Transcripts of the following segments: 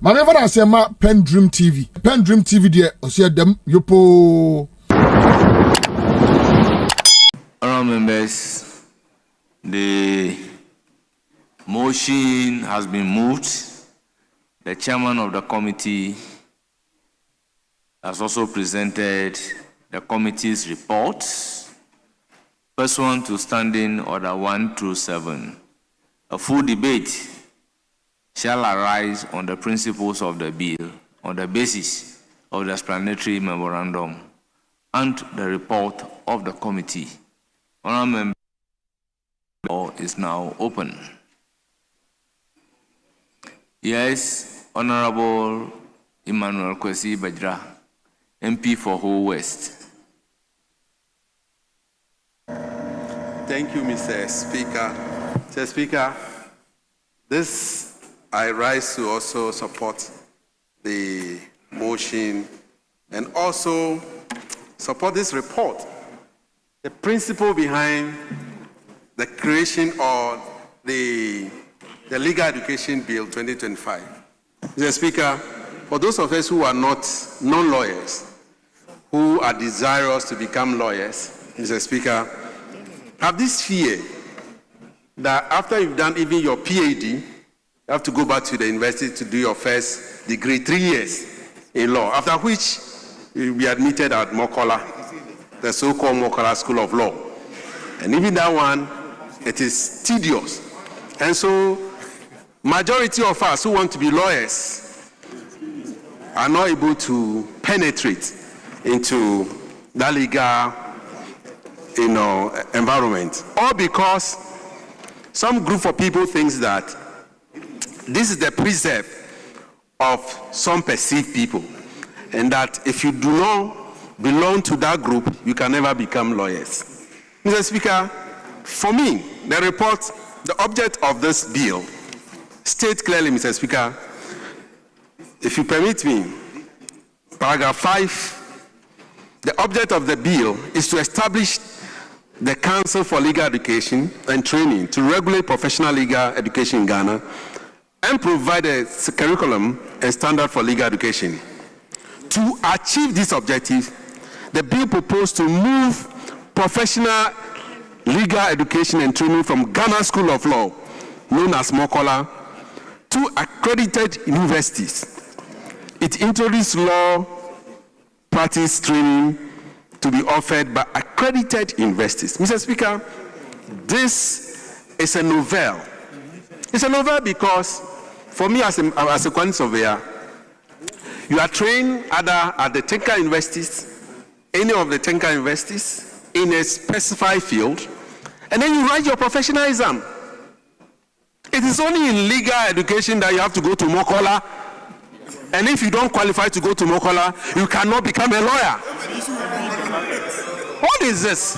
Manever I say ma PENDREAM TV. PENDREAM TV there, osia dem yopo. Honourable members, the motion has been moved. The chairman of the committee has also presented the committee's report pursuant to Standing Order 1 through 7. A full debate shall arise on the principles of the bill on the basis of the explanatory memorandum and the report of the committee. Honourable member, the floor is now open. Yes, Honourable Emmanuel Kwesi Bajra, MP for Ho West. Thank you, Mr. Speaker. Mr. Speaker, I rise to also support the motion and also support this report. The principle behind the creation of the Legal Education Bill 2025. Mr. Speaker, for those of us who are not non-lawyers, who are desirous to become lawyers, Mr. Speaker, have this fear that after you've done even your PhD, you have to go back to the university to do your first degree, 3 years in law, after which you'll be admitted at Makola, the so-called Makola School of Law. And even that one, it is tedious. And so, majority of us who want to be lawyers are not able to penetrate into that legal environment. All because some group of people thinks that this is the preserve of some perceived people, and that if you do not belong to that group, you can never become lawyers. Mr. Speaker, for me, the report, the object of this bill states clearly, Mr. Speaker, if you permit me, paragraph 5, the object of the bill is to establish the Council for Legal Education and Training to regulate professional legal education in Ghana and provide a curriculum and standard for legal education. To achieve this objective, the bill proposed to move professional legal education and training from Ghana School of Law, known as Makola, to accredited universities. It introduced law practice training to be offered by accredited universities. Mr. Speaker, this is a novel. It's a novel because, for me as a quantity surveyor, you are trained either at the technical universities, any of the technical universities, in a specified field, and then you write your professional exam. It is only in legal education that you have to go to Makola, and if you don't qualify to go to Makola, you cannot become a lawyer. What is this?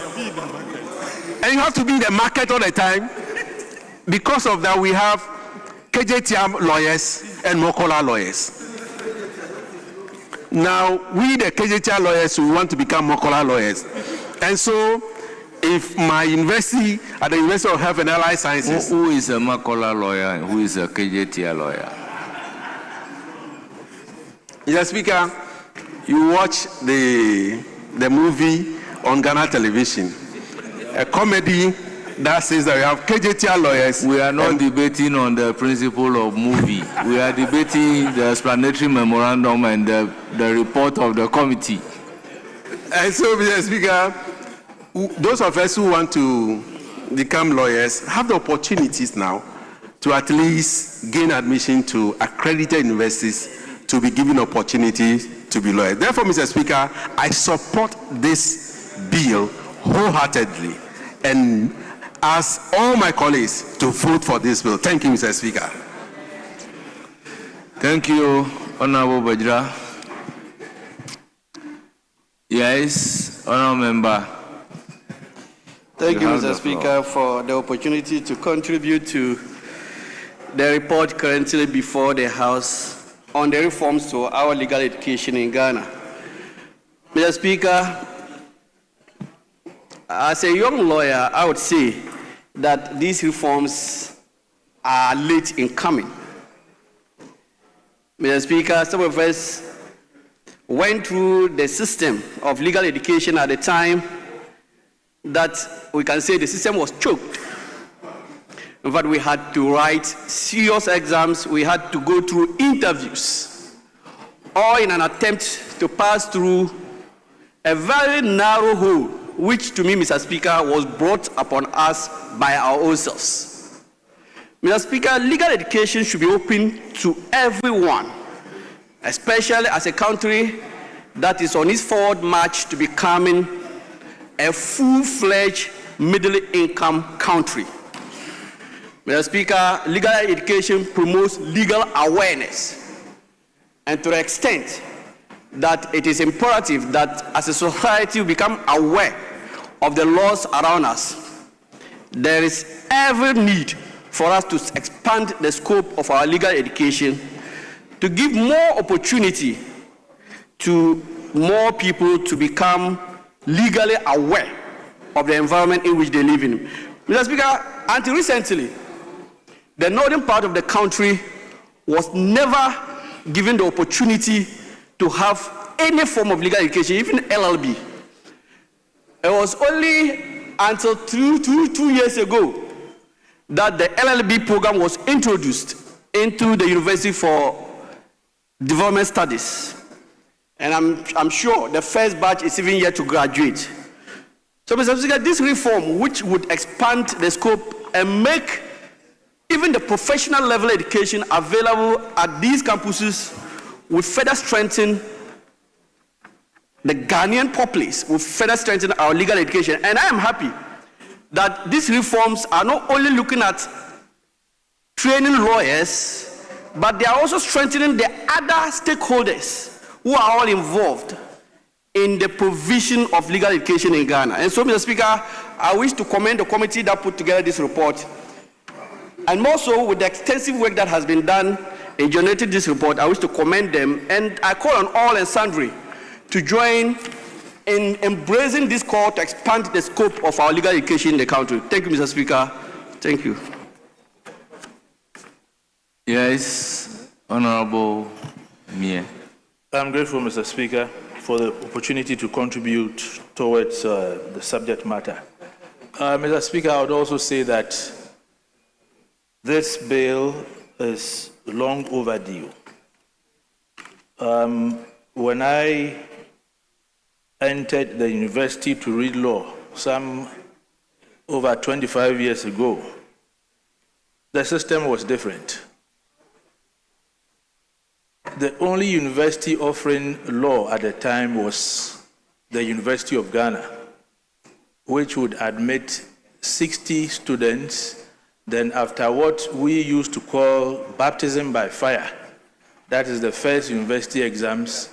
And you have to be in the market all the time. Because of that, we have KJTM lawyers and Makola lawyers. Now, we the KJTM lawyers, we want to become Makola lawyers. And so, if my university, at the University of Health and Allied Sciences... Who is a Makola lawyer and who is a KJTM lawyer? Mr. Speaker, you watch the movie on Ghana television, a comedy that says that we have KJTM lawyers. We are not debating on the principle of movie. We are debating the explanatory memorandum and the report of the committee. And so, Mr. Speaker, those of us who want to become lawyers have the opportunities now to at least gain admission to accredited universities to be given opportunity to be lawyers. Therefore, Mr. Speaker, I support this bill wholeheartedly and ask all my colleagues to vote for this bill. Thank you, Mr. Speaker. Thank you, Honourable Bajra. Yes, Honourable Member. Thank you, Mr. Speaker, for the opportunity to contribute to the report currently before the House on the reforms to our legal education in Ghana. Mr. Speaker, as a young lawyer, I would say that these reforms are late in coming. Mr. Speaker, some of us went through the system of legal education at the time that we can say the system was choked. In fact, we had to write serious exams, we had to go through interviews, all in an attempt to pass through a very narrow hole, which to me, Mr. Speaker, was brought upon us by our own selves. Mr. Speaker, legal education should be open to everyone, especially as a country that is on its forward march to becoming a full-fledged middle-income country. Mr. Speaker, legal education promotes legal awareness, and to the extent that it is imperative that as a society we become aware of the laws around us, there is every need for us to expand the scope of our legal education to give more opportunity to more people to become legally aware of the environment in which they live in. Mr. Speaker, until recently, the northern part of the country was never given the opportunity to have any form of legal education, even LLB. It was only until two years ago that the LLB program was introduced into the University for Development Studies. And I'm sure the first batch is even yet to graduate. So, Mr. Speaker, this reform, which would expand the scope and make even the professional level education available at these campuses, will further strengthen the Ghanaian populace, will further strengthen our legal education. And I am happy that these reforms are not only looking at training lawyers, but they are also strengthening the other stakeholders who are all involved in the provision of legal education in Ghana. And so, Mr. Speaker, I wish to commend the committee that put together this report. And more so, with the extensive work that has been done in generating this report, I wish to commend them. And I call on all and sundry to join in embracing this call to expand the scope of our legal education in the country. Thank you, Mr. Speaker. Thank you. Yes, Honorable Mie. I'm grateful, Mr. Speaker, for the opportunity to contribute towards the subject matter. Mr. Speaker, I would also say that this bill is long overdue. When I entered the university to read law some over 25 years ago, the system was different. The only university offering law at the time was the University of Ghana, which would admit 60 students. Then after what we used to call baptism by fire, that is the first university exams,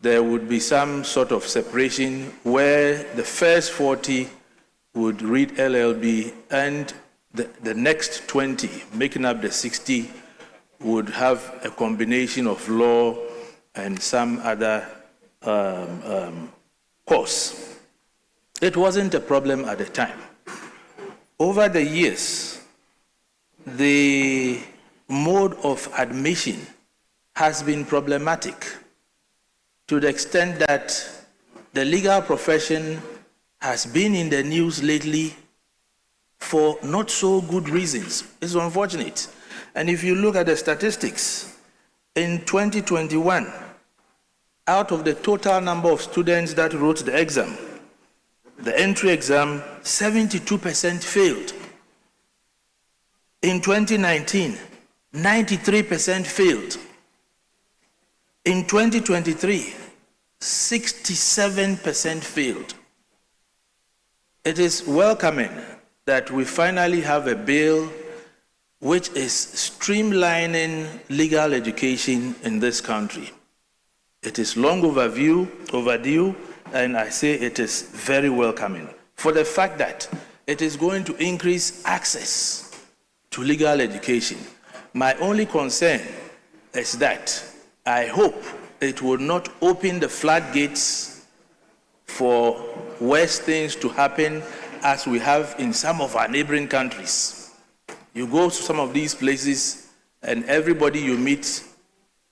there would be some sort of separation where the first 40 would read LLB and the next 20, making up the 60, would have a combination of law and some other course. It wasn't a problem at the time. Over the years, the mode of admission has been problematic to the extent that the legal profession has been in the news lately for not so good reasons. It's unfortunate. And if you look at the statistics, in 2021, out of the total number of students that wrote the exam, the entry exam, 72% failed. In 2019, 93% failed. In 2023, 67% failed. It is welcoming that we finally have a bill which is streamlining legal education in this country. It is long overdue, and I say it is very welcoming for the fact that it is going to increase access to legal education. My only concern is that I hope it will not open the floodgates for worse things to happen as we have in some of our neighboring countries. You go to some of these places and everybody you meet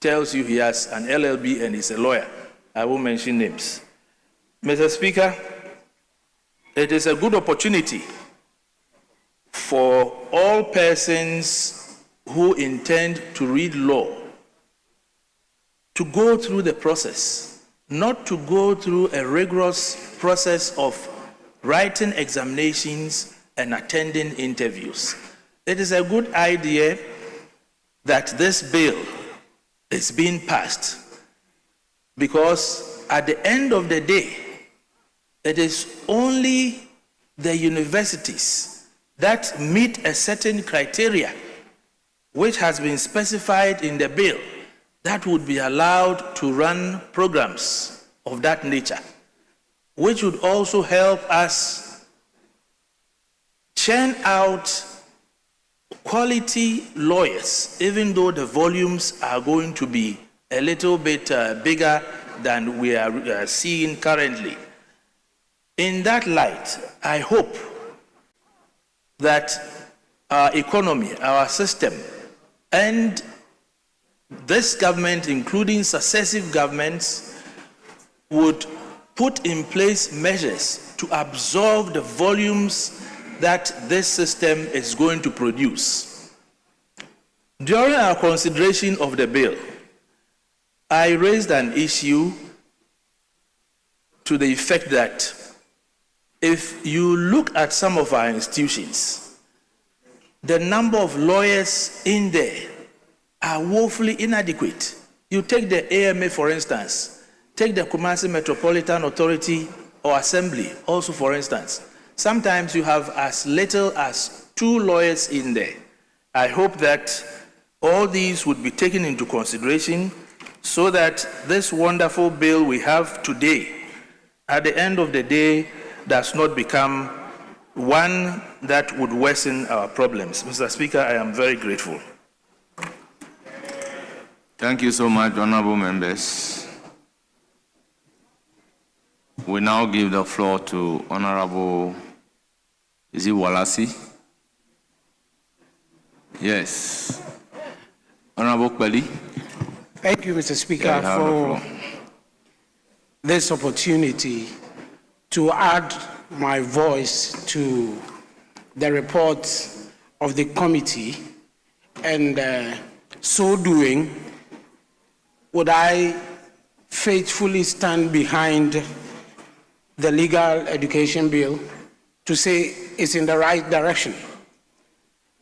tells you he has an LLB and is a lawyer. I won't mention names. Mr. Speaker, it is a good opportunity for all persons who intend to read law to go through the process, not to go through a rigorous process of writing examinations and attending interviews. It is a good idea that this bill is being passed because at the end of the day, it is only the universities that meet a certain criteria which has been specified in the bill that would be allowed to run programs of that nature, which would also help us churn out quality lawyers, even though the volumes are going to be a little bit bigger than we are seeing currently. In that light, I hope that our economy, our system, and this government, including successive governments, would put in place measures to absorb the volumes that this system is going to produce. During our consideration of the bill, I raised an issue to the effect that if you look at some of our institutions, the number of lawyers in there are woefully inadequate. You take the AMA, for instance, take the Kumasi Metropolitan Authority or Assembly, also for instance. Sometimes you have as little as 2 lawyers in there. I hope that all these would be taken into consideration so that this wonderful bill we have today, at the end of the day, does not become one that would worsen our problems. Mr. Speaker, I am very grateful. Thank you so much, honorable members. We now give the floor to Honorable, is it Walasi? Yes. Honorable Kweli. Thank you, Mr. Speaker, for this opportunity to add my voice to the report of the committee, and so doing, would I faithfully stand behind the legal education bill to say it's in the right direction.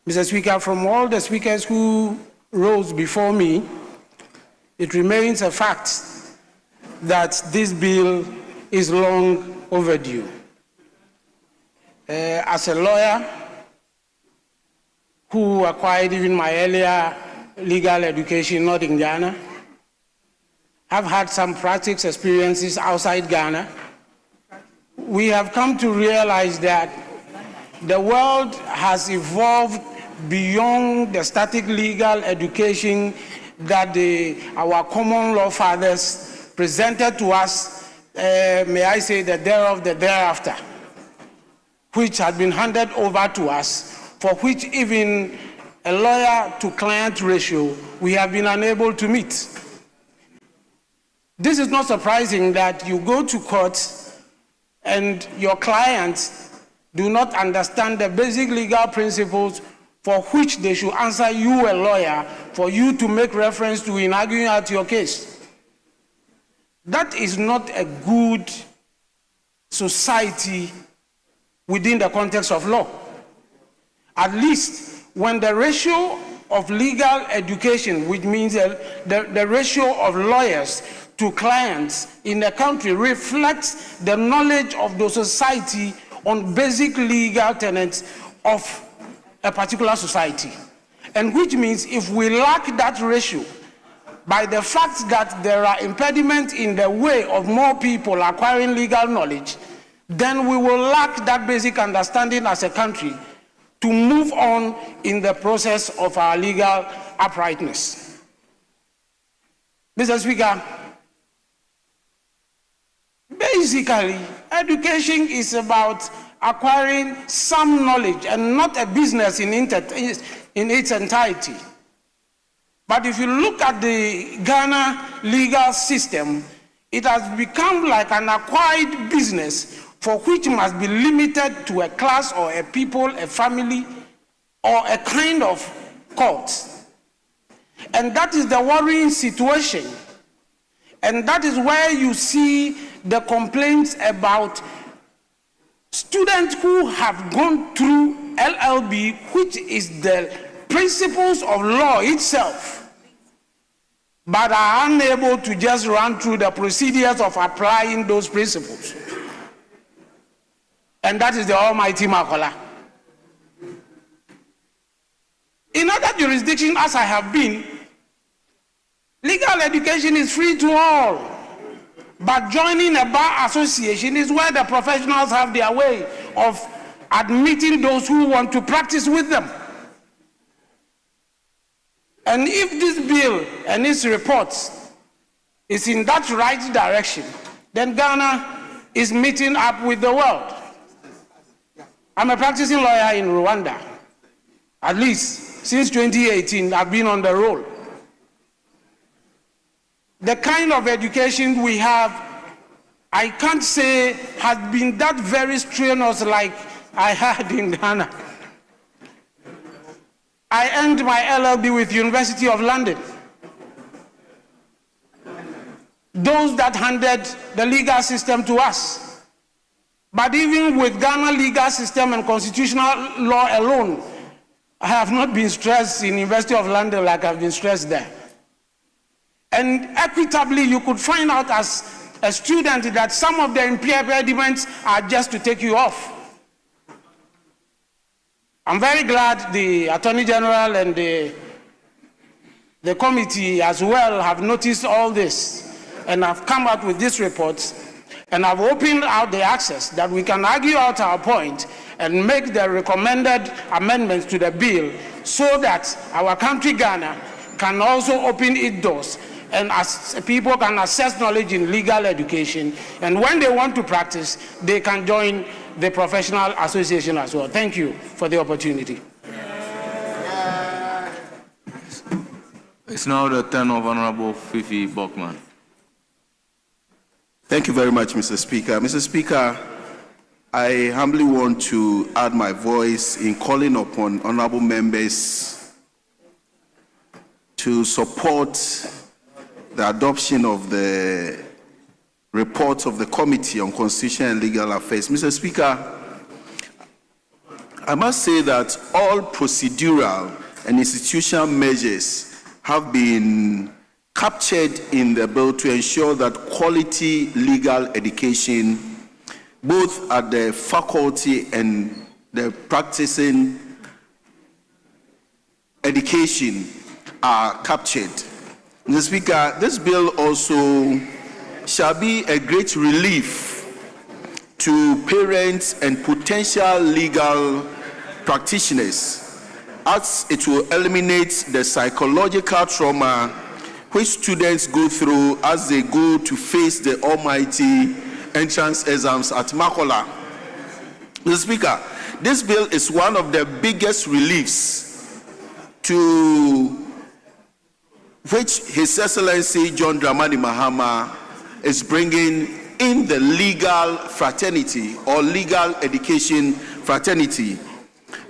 Mr. Speaker, from all the speakers who rose before me, it remains a fact that this bill is long overdue. As a lawyer who acquired even my earlier legal education not in Ghana, I've had some practice experiences outside Ghana. We have come to realize that the world has evolved beyond the static legal education that our common law fathers presented to us, may I say, the thereof, the thereafter, which had been handed over to us, for which even a lawyer-to-client ratio we have been unable to meet. This is not surprising that you go to court and your clients do not understand the basic legal principles for which they should answer you, a lawyer, for you to make reference to in arguing out your case. That is not a good society within the context of law. At least when the ratio of legal education, which means the ratio of lawyers to clients in the country, reflects the knowledge of the society on basic legal tenets of a particular society. And which means if we lack that ratio, by the fact that there are impediments in the way of more people acquiring legal knowledge, then we will lack that basic understanding as a country to move on in the process of our legal uprightness. Mr. Speaker, basically, education is about acquiring some knowledge and not a business in its entirety. But if you look at the Ghana legal system, it has become like an acquired business for which must be limited to a class or a people, a family, or a kind of court. And that is the worrying situation. And that is where you see the complaints about students who have gone through LLB, which is the principles of law itself, but are unable to just run through the procedures of applying those principles. And that is the almighty Makola. In other jurisdictions, as I have been, legal education is free to all. But joining a bar association is where the professionals have their way of admitting those who want to practice with them. And if this bill and its reports is in that right direction, then Ghana is meeting up with the world. I'm a practicing lawyer in Rwanda. At least since 2018, I've been on the roll. The kind of education we have, I can't say has been that very strenuous like I had in Ghana. I earned my LLB with University of London. Those that handed the legal system to us. But even with Ghana legal system and constitutional law alone, I have not been stressed in University of London like I've been stressed there. And equitably, you could find out as a student that some of the impediments are just to take you off. I'm very glad the Attorney General and the committee as well have noticed all this and have come out with these reports and have opened out the access that we can argue out our point and make the recommended amendments to the bill so that our country, Ghana, can also open its doors and as people can access knowledge in legal education. And when they want to practice, they can join the professional association as well. Thank you for the opportunity. It's now the turn of Honorable Fifi Bokman. Thank you very much, Mr. Speaker. Mr. Speaker, I humbly want to add my voice in calling upon honorable members to support the adoption of the report of the Committee on Constitution and Legal Affairs. Mr. Speaker, I must say that all procedural and institutional measures have been captured in the bill to ensure that quality legal education, both at the faculty and the practicing education, are captured. Mr. Speaker, this bill also shall be a great relief to parents and potential legal practitioners, as it will eliminate the psychological trauma which students go through as they go to face the almighty entrance exams at Makola. Mr. Speaker, this bill is one of the biggest reliefs to which His Excellency John Dramani Mahama is bringing in the legal fraternity or legal education fraternity.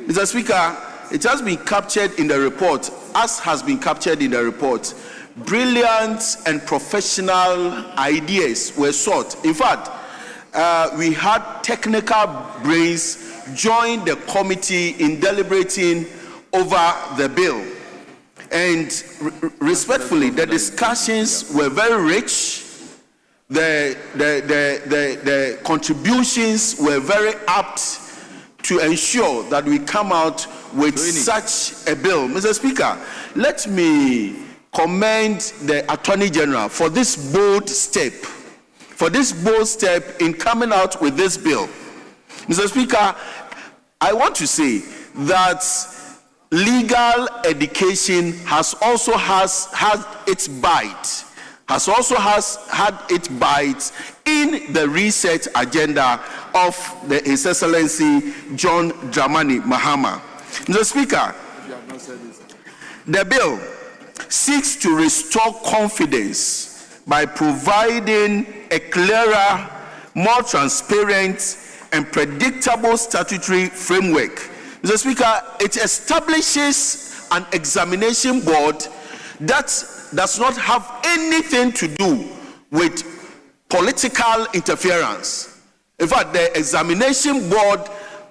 Mr. Speaker, it has been captured in the report, as has been captured in the report. Brilliant and professional ideas were sought. In fact, we had technical brains join the committee in deliberating over the bill. And respectfully, the discussions were very rich. The contributions were very apt to ensure that we come out with such a bill. Mr. Speaker, let me commend the Attorney General for this bold step, in coming out with this bill. Mr. Speaker, I want to say that legal education has also had its bite in the research agenda of His Excellency John Dramani Mahama. Mr. Speaker, the bill seeks to restore confidence by providing a clearer, more transparent, and predictable statutory framework. Mr. Speaker, it establishes an examination board that does not have anything to do with political interference. In fact, the examination board,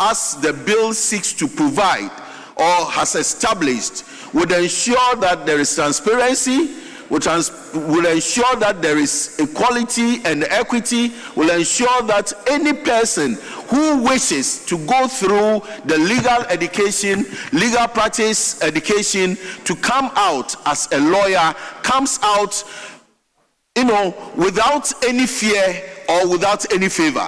as the bill seeks to provide or has established, would ensure that there is transparency, will ensure that there is equality and equity, will ensure that any person who wishes to go through the legal education, legal practice education to come out as a lawyer, comes out, without any fear or without any favor.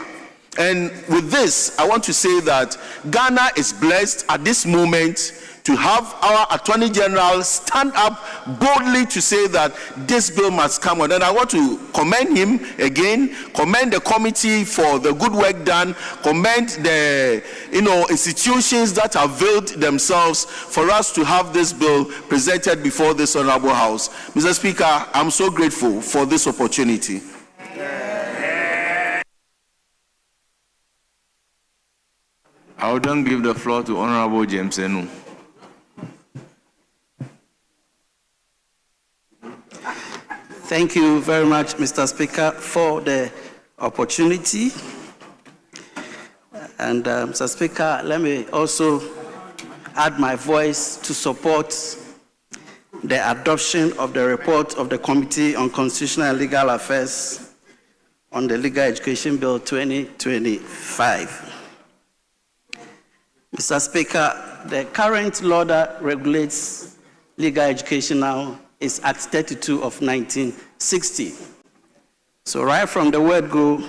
And with this, I want to say that Ghana is blessed at this moment to have our Attorney General stand up boldly to say that this bill must come on. And I want to commend him again, commend the committee for the good work done, commend the institutions that availed themselves for us to have this bill presented before this Honorable House. Mr. Speaker, I'm so grateful for this opportunity. I will then give the floor to Honorable James Enu. Thank you very much, Mr. Speaker, for the opportunity. And Mr. Speaker, let me also add my voice to support the adoption of the report of the Committee on Constitutional and Legal Affairs on the Legal Education Bill 2025. Mr. Speaker, the current law that regulates legal education now is Act 32 of 1960. So right from the word go,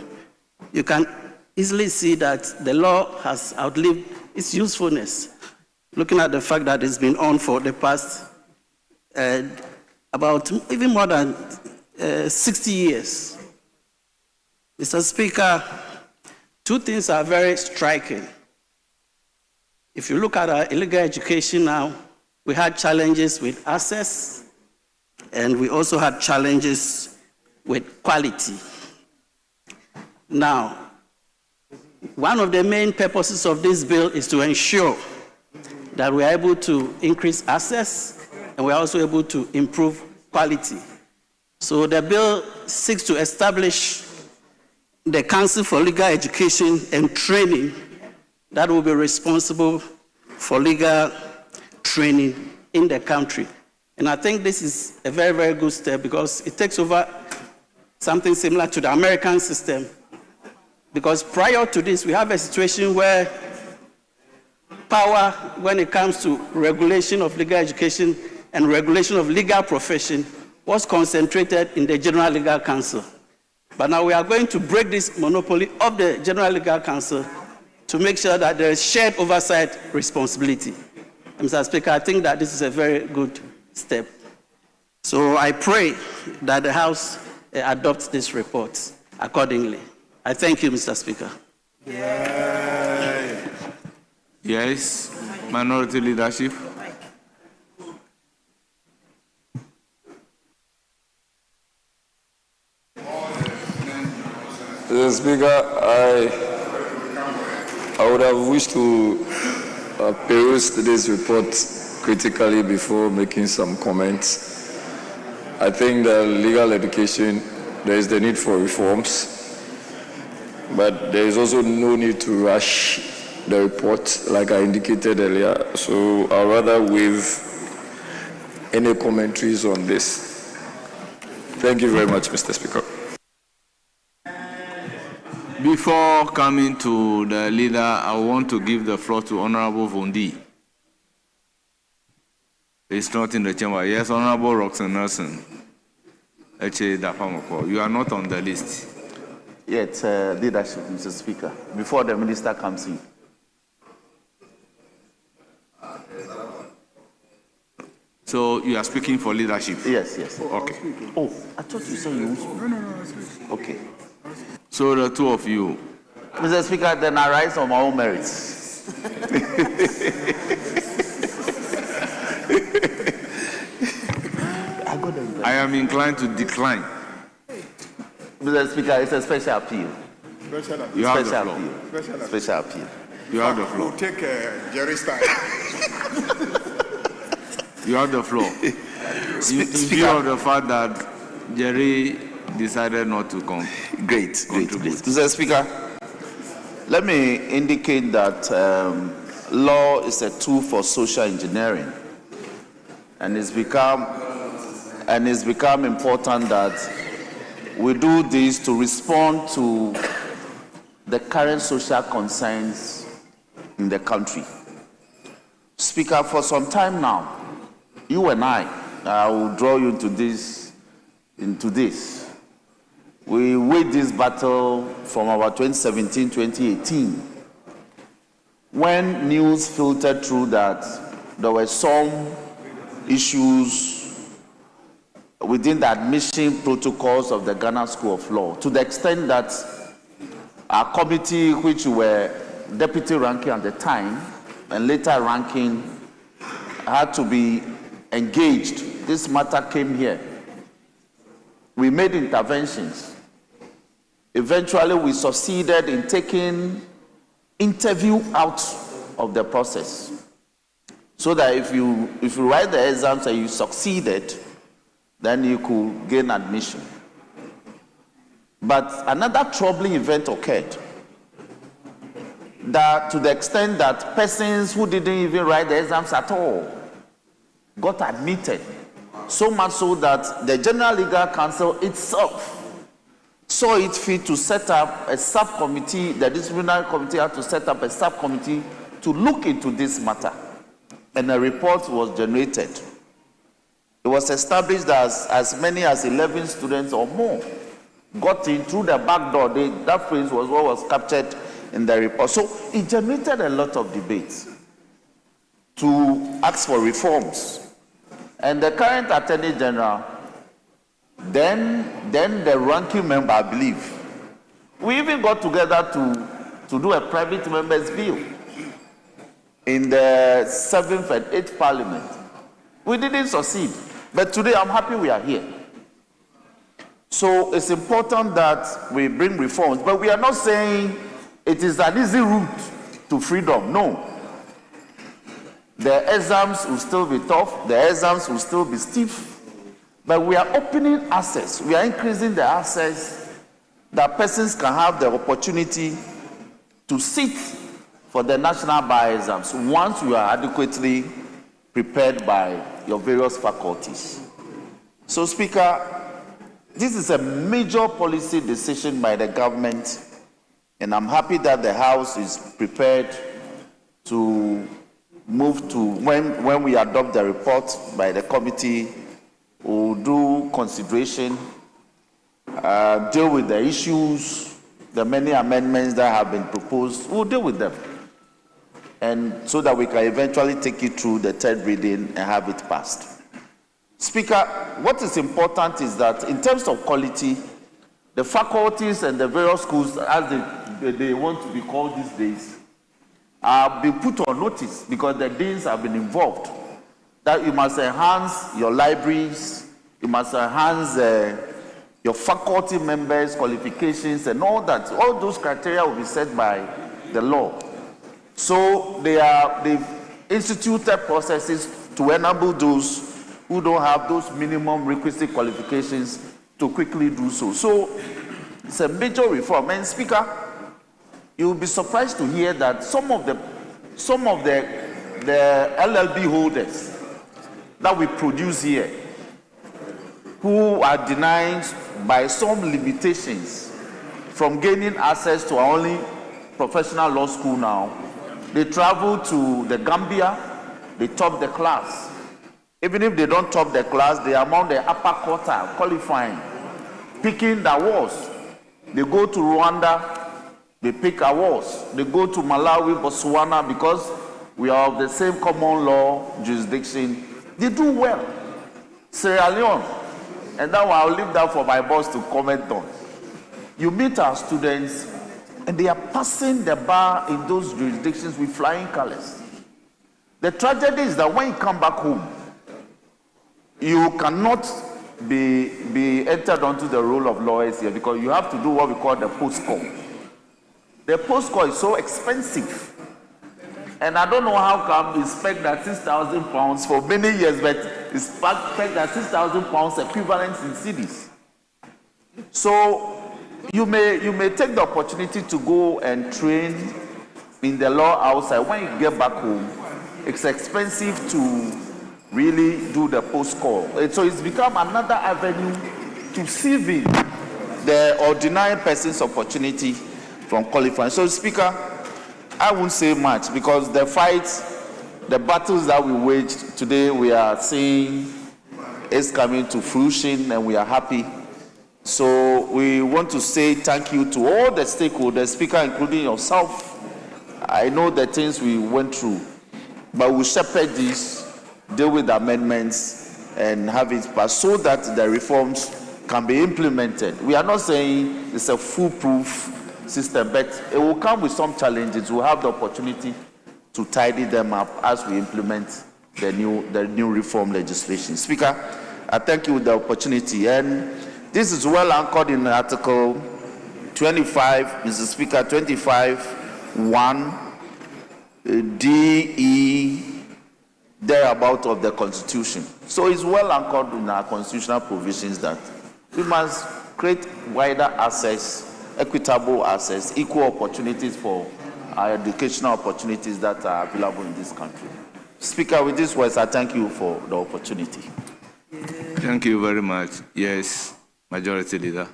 you can easily see that the law has outlived its usefulness, looking at the fact that it's been on for the past about even more than 60 years. Mr. Speaker, two things are very striking. If you look at our illegal education now, we had challenges with access, and we also had challenges with quality. Now, one of the main purposes of this bill is to ensure that we are able to increase access, and we are also able to improve quality. So the bill seeks to establish the Council for Legal Education and Training that will be responsible for legal training in the country. And I think this is a very, very good step because it takes over something similar to the American system. Because prior to this, we have a situation where power, when it comes to regulation of legal education and regulation of legal profession, was concentrated in the General Legal Council. But now we are going to break this monopoly of the General Legal Council to make sure that there is shared oversight responsibility. Mr. Speaker, I think that this is a very good step. So I pray that the House adopts this report accordingly. I thank you, Mr. Speaker. Yeah. Yes, Minority Leadership. Mr. Speaker, I would have wished to peruse this report critically before making some comments. I think the legal education, there is the need for reforms, but there is also no need to rush the report, like I indicated earlier. So I'd rather waive any commentaries on this. Thank you very much, Mr. Speaker. Before coming to the leader, I want to give the floor to Honorable Vondi. It's not in the chamber. Yes, Honorable Roxanne Nelson. You are not on the list. Yes, leadership, Mr. Speaker, before the minister comes in. So you are speaking for leadership? Yes, yes. Okay. Oh, I thought you said you... No. Okay. So the two of you. Mr. Speaker, then I rise on my own merits. am inclined to decline. Mr. Speaker, it's a special appeal. You have the Special floor. appeal. Special appeal. You have the floor. We'll take Jerry's time. You have the floor. In view Speaker. of the fact that Jerry decided not to come. Great. Mr. Speaker, let me indicate that law is a tool for social engineering, and it's become important that we do this to respond to the current social concerns in the country. Speaker, for some time now, you and I will draw you into this. We waged this battle from about 2017-2018, when news filtered through that there were some issues within the admission protocols of the Ghana School of Law, to the extent that our committee, which were deputy ranking at the time and later ranking, had to be engaged. This matter came here. We made interventions. Eventually, we succeeded in taking interview out of the process, so that if you write the exams and you succeeded, then you could gain admission. But another troubling event occurred, that to the extent that persons who didn't even write the exams at all got admitted, so much so that the General Legal Council itself saw it fit to set up a subcommittee. The disciplinary committee had to set up a subcommittee to look into this matter, and a report was generated. It was established that as many as 11 students or more got in through the back door. That phrase was what was captured in the report. So it generated a lot of debates to ask for reforms. And the current Attorney General, then the ranking member, I believe, we even got together to do a private members bill in the 7th and 8th Parliament. We didn't succeed. But today, I'm happy we are here. So it's important that we bring reforms. But we are not saying it is an easy route to freedom. No. The exams will still be tough. The exams will still be stiff. But we are opening access. We are increasing the access that persons can have the opportunity to sit for the national bar exams once you are adequately prepared by your various faculties. So, Speaker, this is a major policy decision by the government, and I'm happy that the House is prepared to move to, when we adopt the report by the committee, we'll do consideration, deal with the issues, the many amendments that have been proposed, we'll deal with them. And so that we can eventually take it through the third reading and have it passed. Speaker, what is important is that in terms of quality, the faculties and the various schools, as they want to be called these days, are being put on notice because the deans have been involved, that you must enhance your libraries, you must enhance your faculty members' qualifications and all that. All those criteria will be set by the law. So they've instituted processes to enable those who don't have those minimum requisite qualifications to quickly do so. So it's a major reform. And Speaker, you'll be surprised to hear that some of the LLB holders that we produce here, who are denied by some limitations from gaining access to our only professional law school now, they travel to the Gambia, they top the class. Even if they don't top the class, they are among the upper quarter qualifying, picking the awards. They go to Rwanda, they pick awards. They go to Malawi, Botswana, because we are of the same common law jurisdiction. They do well. Sierra Leone, and now I'll leave that for my boss to comment on. You meet our students, and they are passing the bar in those jurisdictions with flying colors. The tragedy is that when you come back home, you cannot be entered onto the role of lawyers here, because you have to do what we call the post-call. The post-call is so expensive. And I don't know how come it's pegged at £6,000 for many years, but it's pegged at £6,000 equivalent in cedis. So you may take the opportunity to go and train in the law outside. When you get back home, it's expensive to really do the post-call. So it's become another avenue to sieve in the ordinary person's opportunity from qualifying. So, Speaker, I won't say much, because the fights, the battles that we waged today, we are seeing is coming to fruition, and we are happy. So we want to say thank you to all the stakeholders, Speaker, including yourself. I know the things we went through, but we shepherd this, deal with the amendments, and have it passed so that the reforms can be implemented. We are not saying it's a foolproof system, but it will come with some challenges. We'll have the opportunity to tidy them up as we implement the new reform legislation. Speaker, I thank you for the opportunity, and this is well anchored in Article 25, Mr. Speaker, 25(1) D.E. thereabout of the Constitution. So it's well anchored in our constitutional provisions that we must create wider access, equitable access, equal opportunities for our educational opportunities that are available in this country. Speaker, with these words, I thank you for the opportunity. Thank you very much. Yes, Majority Leader.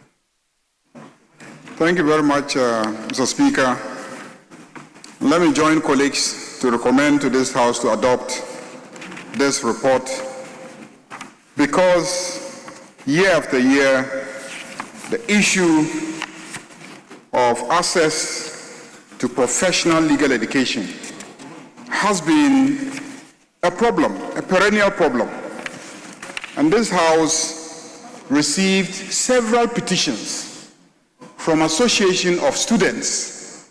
Thank you very much, Mr. Speaker. Let me join colleagues to recommend to this House to adopt this report, because year after year, the issue of access to professional legal education has been a problem, a perennial problem. And this House received several petitions from association of students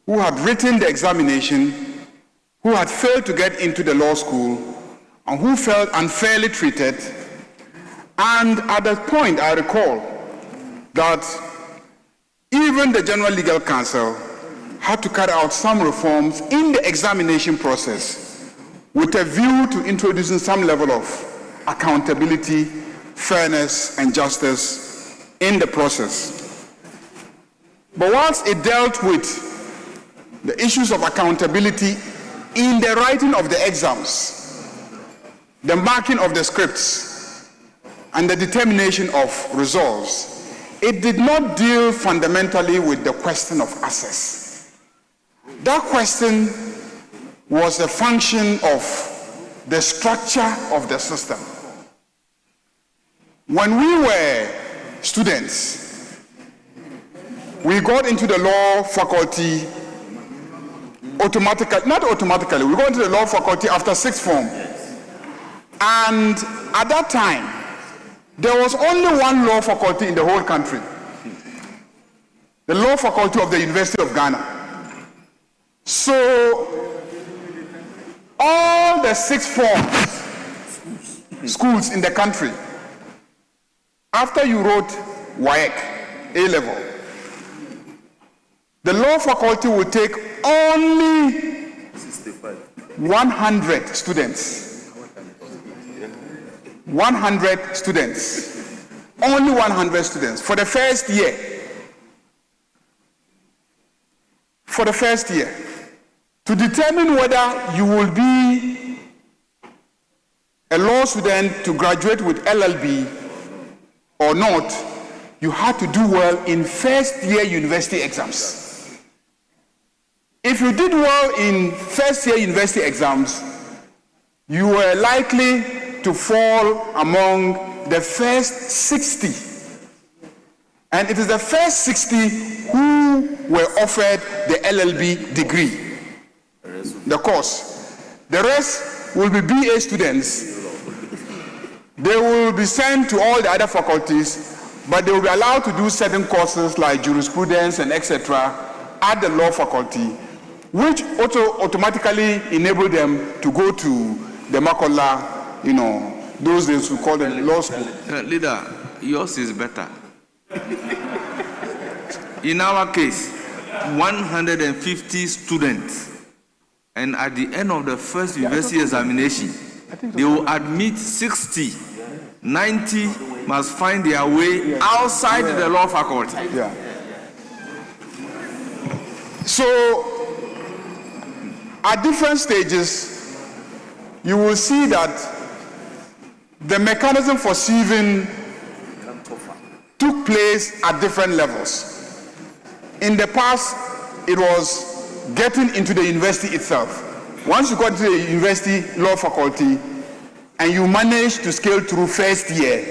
who had written the examination, who had failed to get into the law school, and who felt unfairly treated. And at that point, I recall that even the General Legal Counsel had to carry out some reforms in the examination process with a view to introducing some level of accountability, fairness, and justice in the process. But whilst it dealt with the issues of accountability in the writing of the exams, the marking of the scripts, and the determination of results, it did not deal fundamentally with the question of access. That question was a function of the structure of the system. When we were students, we got into the law faculty automatically, not automatically, we got into the law faculty after sixth form. And at that time, there was only one law faculty in the whole country, the law faculty of the University of Ghana. So all the sixth form schools in the country, after you wrote WAEC, A-level, the law faculty will take only 100 students. 100 students. Only 100 students for the first year. For the first year. To determine whether you will be a law student to graduate with LLB or not, you had to do well in first year university exams. If you did well in first year university exams, you were likely to fall among the first 60. And it is the first 60 who were offered the LLB degree, the course. The rest will be BA students. They will be sent to all the other faculties, but they will be allowed to do certain courses like jurisprudence and etc. at the law faculty, which also automatically enable them to go to the Makola, those days we called it law school. Leader, yours is better. In our case, 150 students, and at the end of the first university examination, they will admit 60, 90 must find their way outside the law faculty. Yeah. So, at different stages, you will see that the mechanism for sieving took place at different levels. In the past, it was getting into the university itself. Once you got to the university law faculty and you managed to scale through first year,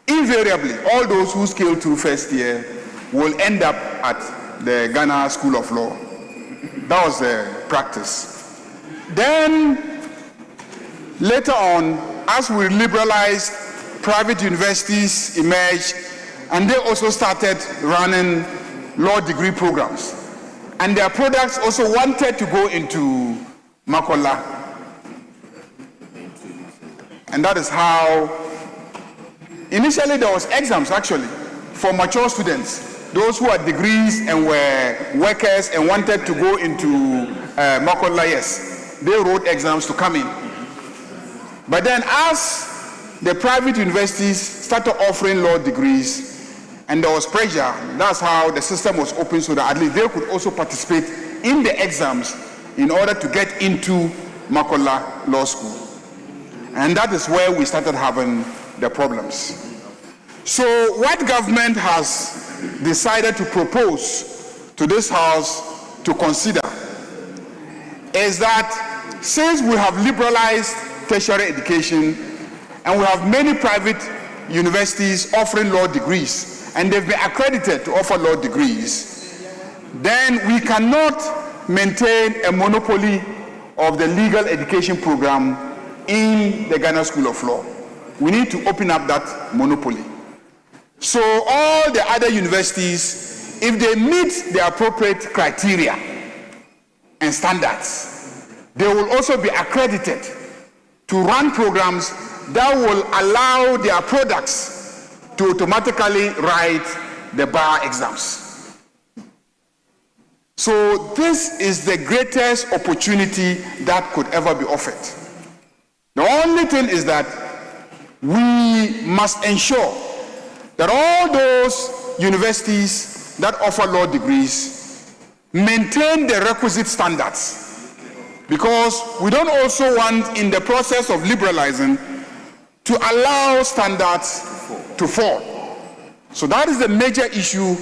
invariably, all those who scale through first year will end up at the Ghana School of Law. That was the practice. Then, later on, as we liberalized, private universities emerged, and they also started running law degree programs. And their products also wanted to go into Makola. And that is how, initially there was exams actually for mature students, those who had degrees and were workers and wanted to go into Makola, yes. They wrote exams to come in. But then as the private universities started offering law degrees, and there was pressure, that's how the system was open so that at least they could also participate in the exams in order to get into Makola Law School. And that is where we started having the problems. So what government has decided to propose to this House to consider is that since we have liberalized tertiary education and we have many private universities offering law degrees, and they've been accredited to offer law degrees, then we cannot maintain a monopoly of the legal education program in the Ghana School of Law. We need to open up that monopoly. So all the other universities, if they meet the appropriate criteria and standards, they will also be accredited to run programs that will allow their products to automatically write the bar exams. So this is the greatest opportunity that could ever be offered. The only thing is that we must ensure that all those universities that offer law degrees maintain the requisite standards, because we don't also want, in the process of liberalizing, to allow standards to fall. So that is the major issue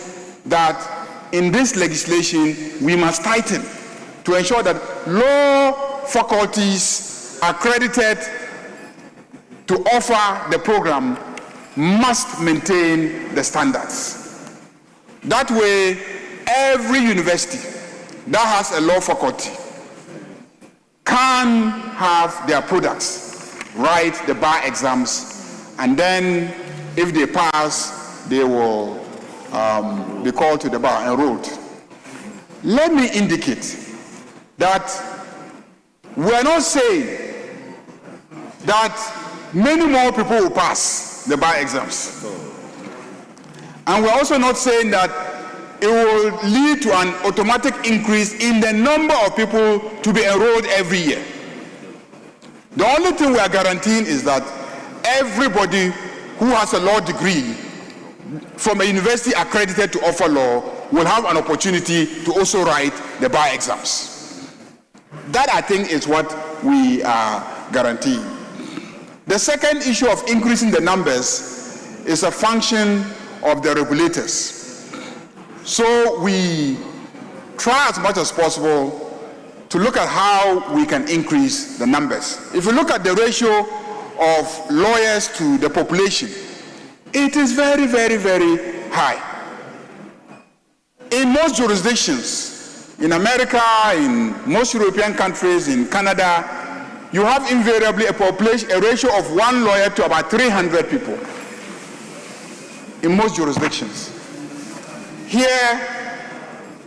that in this legislation we must tighten to ensure that law faculties accredited to offer the program must maintain the standards. That way, every university that has a law faculty can have their products write the bar exams, and then if they pass, they will be called to the bar, enrolled. Let me indicate that we are not saying that many more people will pass the bar exams. And we're also not saying that it will lead to an automatic increase in the number of people to be enrolled every year. The only thing we are guaranteeing is that everybody who has a law degree from a university accredited to offer law will have an opportunity to also write the bar exams. That, I think, is what we are guaranteeing. The second issue of increasing the numbers is a function of the regulators. So we try as much as possible to look at how we can increase the numbers. If you look at the ratio of lawyers to the population, it is very, very, very high. In most jurisdictions, in America, in most European countries, in Canada, you have invariably a ratio of 1 lawyer to about 300 people. In most jurisdictions. Here,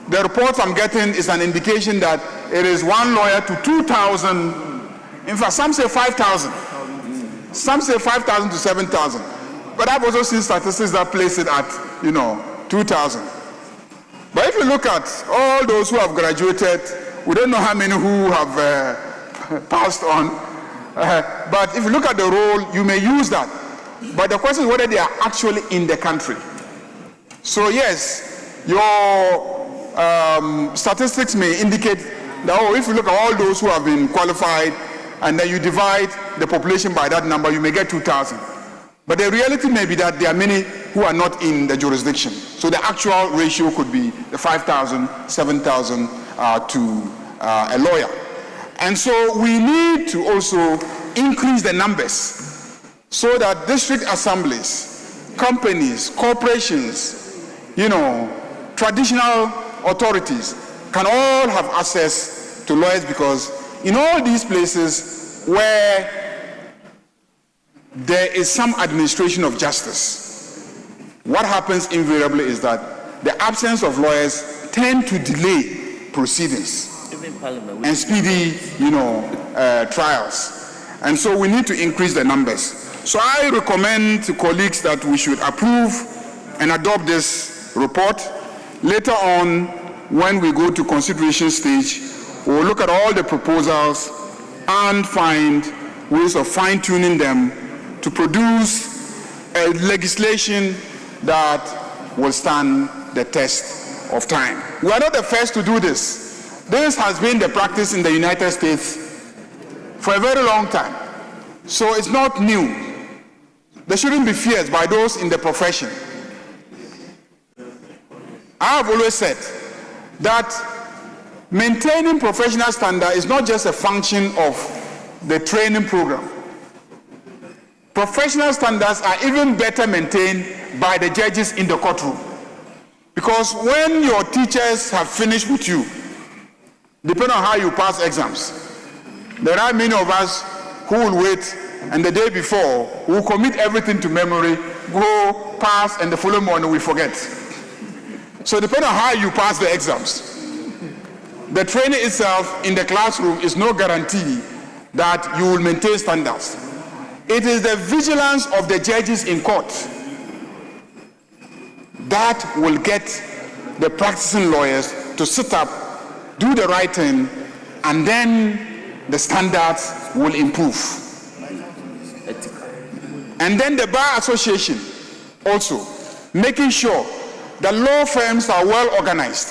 the report I'm getting is an indication that it is 1 lawyer to 2,000, in fact, some say 5,000. Some say 5,000 to 7,000. But I've also seen statistics that place it at, 2,000. But if you look at all those who have graduated, we don't know how many who have passed on. But if you look at the role, you may use that. But the question is whether they are actually in the country. So yes, your statistics may indicate that, if you look at all those who have been qualified, and then you divide the population by that number, you may get 2,000. But the reality may be that there are many who are not in the jurisdiction. So the actual ratio could be the 5,000, 7,000 to a lawyer. And so we need to also increase the numbers so that district assemblies, companies, corporations, traditional authorities can all have access to lawyers, because in all these places where there is some administration of justice, what happens invariably is that the absence of lawyers tend to delay proceedings and speedy, trials. And so we need to increase the numbers. So I recommend to colleagues that we should approve and adopt this report. Later on, when we go to consideration stage, we'll look at all the proposals and find ways of fine-tuning them to produce a legislation that will stand the test of time. We are not the first to do this. This has been the practice in the United States for a very long time. So it's not new. There shouldn't be fears by those in the profession. I have always said that maintaining professional standard is not just a function of the training program. Professional standards are even better maintained by the judges in the courtroom. Because when your teachers have finished with you, depending on how you pass exams, there are many of us who will wait, and the day before, will commit everything to memory, go, pass, and the following morning we forget. So depending on how you pass the exams, the training itself in the classroom is no guarantee that you will maintain standards. It is the vigilance of the judges in court that will get the practicing lawyers to sit up, do the right thing, and then the standards will improve. And then the Bar Association also making sure that law firms are well organized,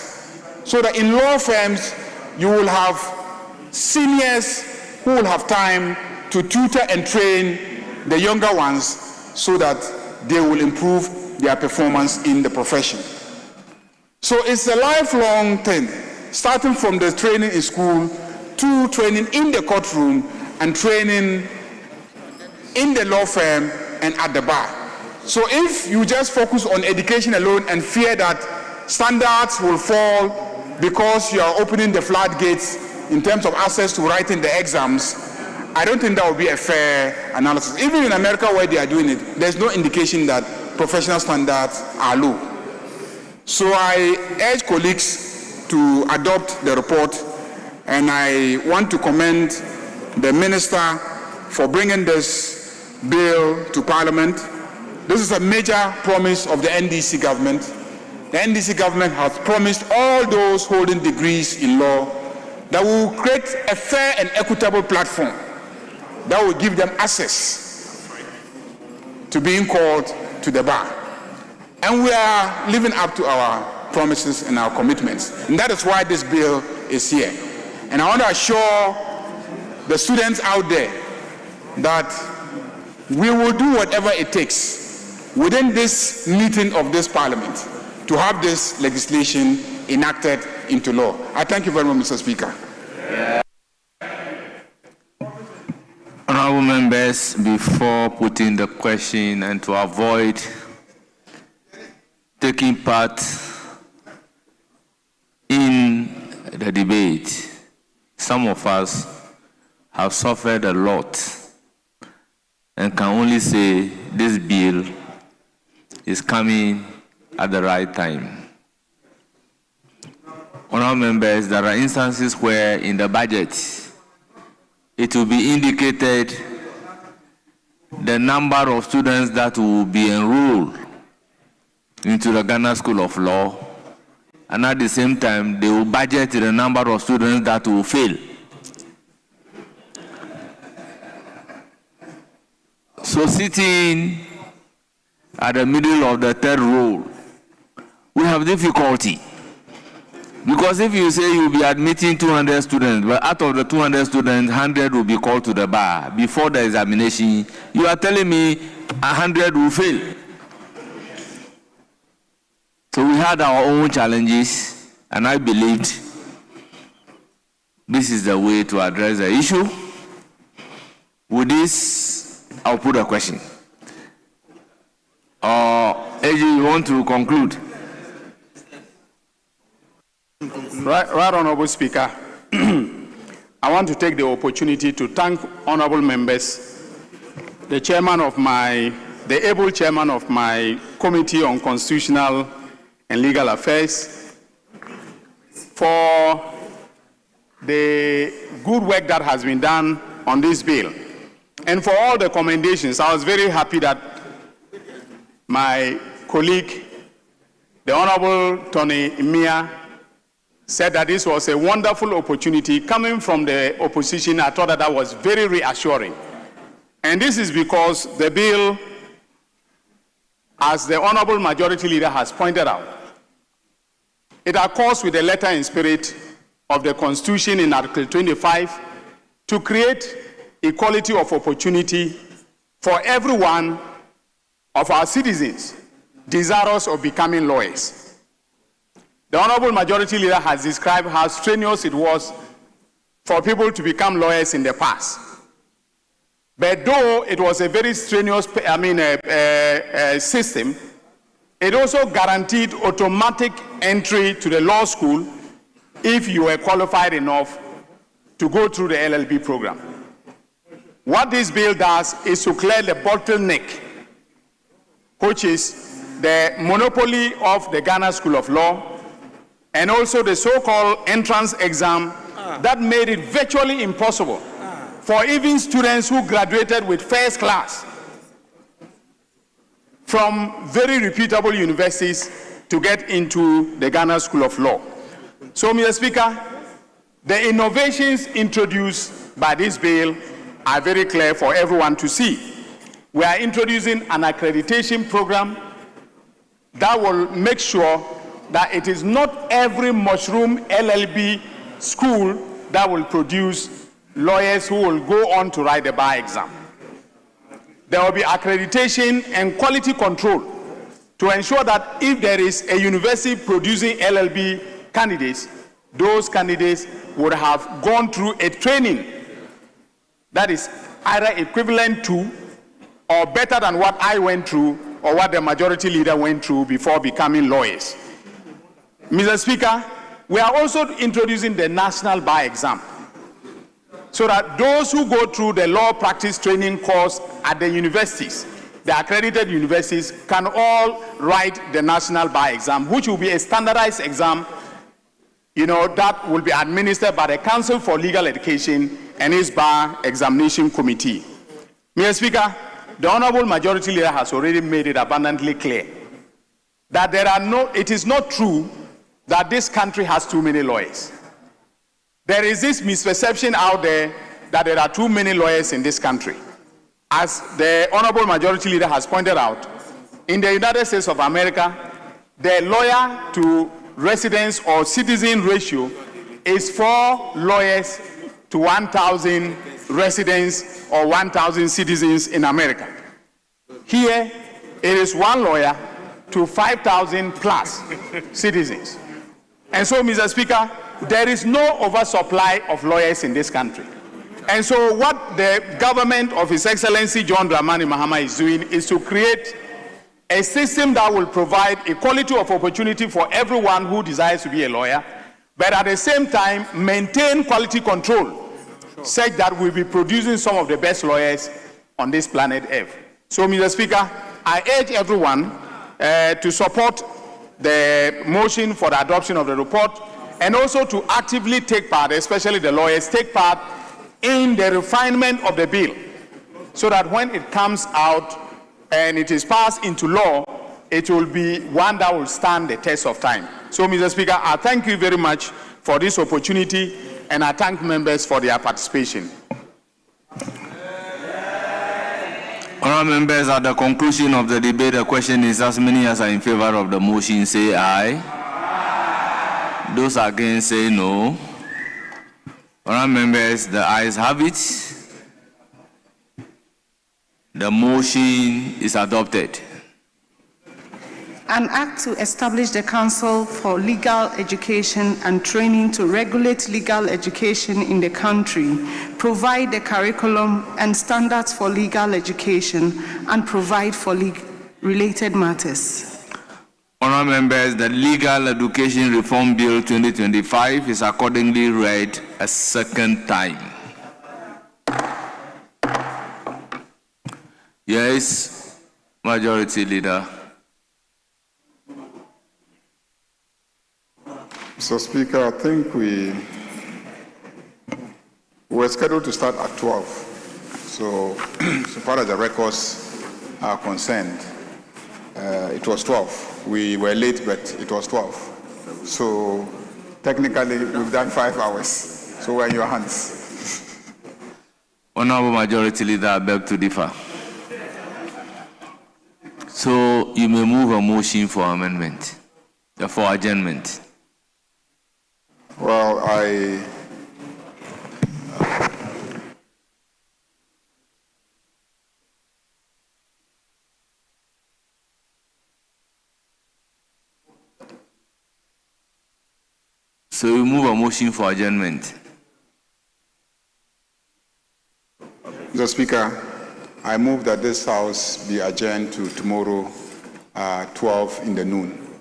so that in law firms you will have seniors who will have time to tutor and train the younger ones so that they will improve their performance in the profession. So it's a lifelong thing, starting from the training in school to training in the courtroom and training in the law firm and at the bar. So if you just focus on education alone and fear that standards will fall because you are opening the floodgates in terms of access to writing the exams, I don't think that would be a fair analysis. Even in America where they are doing it, there's no indication that professional standards are low. So I urge colleagues to adopt the report, and I want to commend the Minister for bringing this bill to Parliament. This is a major promise of the NDC government. The NDC government has promised all those holding degrees in law that we will create a fair and equitable platform that will give them access to being called to the bar. And we are living up to our promises and our commitments. And that is why this bill is here. And I want to assure the students out there that we will do whatever it takes within this meeting of this Parliament to have this legislation enacted into law. I thank you very much, Mr. Speaker. Honorable members, before putting the question and to avoid taking part in the debate, some of us have suffered a lot and can only say this bill is coming at the right time. Honorable members, there are instances where in the budget it will be indicated the number of students that will be enrolled into the Ghana School of Law, and at the same time, they will budget the number of students that will fail. So sitting at the middle of the third row, we have difficulty. Because if you say you'll be admitting 200 students, but out of the 200 students, 100 will be called to the bar before the examination, you are telling me 100 will fail. So we had our own challenges, and I believed this is the way to address the issue. With this, I'll put a question. AG, you want to conclude? Right, Honorable Speaker, I want to take the opportunity to thank honorable members, the able chairman of my Committee on Constitutional and Legal Affairs, for the good work that has been done on this bill, and for all the commendations. I was very happy that my colleague, the Honorable Tony Mia, said that this was a wonderful opportunity coming from the opposition. I thought that was very reassuring. And this is because the bill, as the Honorable Majority Leader has pointed out, it accords with the letter and spirit of the Constitution in Article 25 to create equality of opportunity for every one of our citizens desirous of becoming lawyers. The Honorable Majority Leader has described how strenuous it was for people to become lawyers in the past. But though it was a very strenuous system, it also guaranteed automatic entry to the law school if you were qualified enough to go through the LLB program. What this bill does is to clear the bottleneck, which is the monopoly of the Ghana School of Law, and also the so-called entrance exam that made it virtually impossible for even students who graduated with first class from very reputable universities to get into the Ghana School of Law. So, Mr. Speaker, the innovations introduced by this bill are very clear for everyone to see. We are introducing an accreditation program that will make sure that it is not every mushroom LLB school that will produce lawyers who will go on to write the bar exam. There will be accreditation and quality control to ensure that if there is a university producing LLB candidates, those candidates would have gone through a training that is either equivalent to or better than what I went through or what the Majority Leader went through before becoming lawyers. Mr. Speaker, we are also introducing the National Bar Exam so that those who go through the law practice training course at the universities, the accredited universities, can all write the National Bar Exam, which will be a standardized exam, that will be administered by the Council for Legal Education and its Bar Examination Committee. Mr. Speaker, the Honorable Majority Leader has already made it abundantly clear that it is not true that this country has too many lawyers. There is this misperception out there that there are too many lawyers in this country. As the Honorable Majority Leader has pointed out, in the United States of America, the lawyer to residents or citizen ratio is 4 lawyers to 1,000 residents or 1,000 citizens in America. Here, it is 1 lawyer to 5,000 plus citizens. And so, Mr. Speaker, there is no oversupply of lawyers in this country. And so what the government of His Excellency John Dramani Mahama is doing is to create a system that will provide equality of opportunity for everyone who desires to be a lawyer, but at the same time maintain quality control such that we'll be producing some of the best lawyers on this planet Earth. So, Mr. Speaker, I urge everyone to support the motion for the adoption of the report, and also to actively take part, especially the lawyers, take part in the refinement of the bill so that when it comes out and it is passed into law, it will be one that will stand the test of time. So, Mr. Speaker, I thank you very much for this opportunity, and I thank members for their participation. Honourable members, at the conclusion of the debate, the question is as many as are in favor of the motion say aye. Those against say no. Honourable members, the ayes have it. The motion is adopted. An act to establish the Council for Legal Education and Training to regulate legal education in the country, provide the curriculum and standards for legal education, and provide for related matters. Honourable members, the Legal Education Reform Bill 2025 is accordingly read a second time. Yes, Majority Leader. Mr. Speaker, I think we were scheduled to start at 12. So far as the records are concerned, it was 12. We were late, but it was 12. So technically, we've done 5 hours. So we're in your hands. Honourable Majority Leader, I beg to differ. So you may move a motion for amendment, for adjournment. Well, So we move a motion for adjournment. Mr. Speaker, I move that this House be adjourned to tomorrow, 12 in the noon.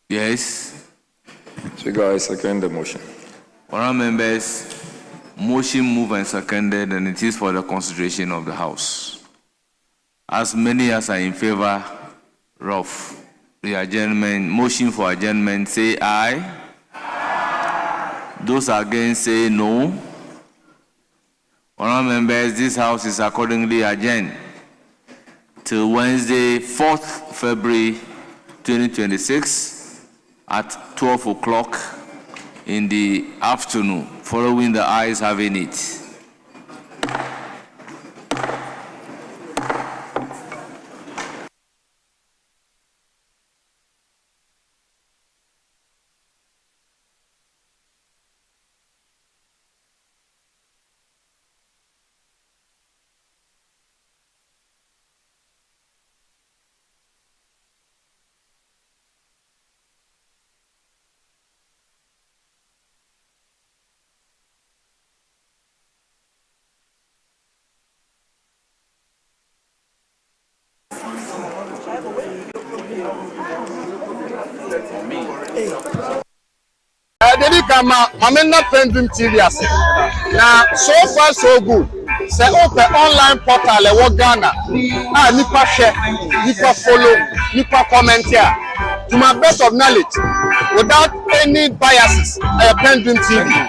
Yes. Speaker, I second the motion. Honourable members, motion moved and seconded, and it is for the consideration of the House. As many as are in favor of the adjournment, motion for adjournment, say aye. Those against say no. Honourable members, this House is accordingly adjourned till Wednesday, 4th February 2026 at 12 o'clock in the afternoon, following the ayes having it. PENDREAM TV now so far so good. Say open online portal e wo Ghana. Nipa share, nipa follow, nipa comment here. To my best of knowledge, without any biases, PENDREAM TV.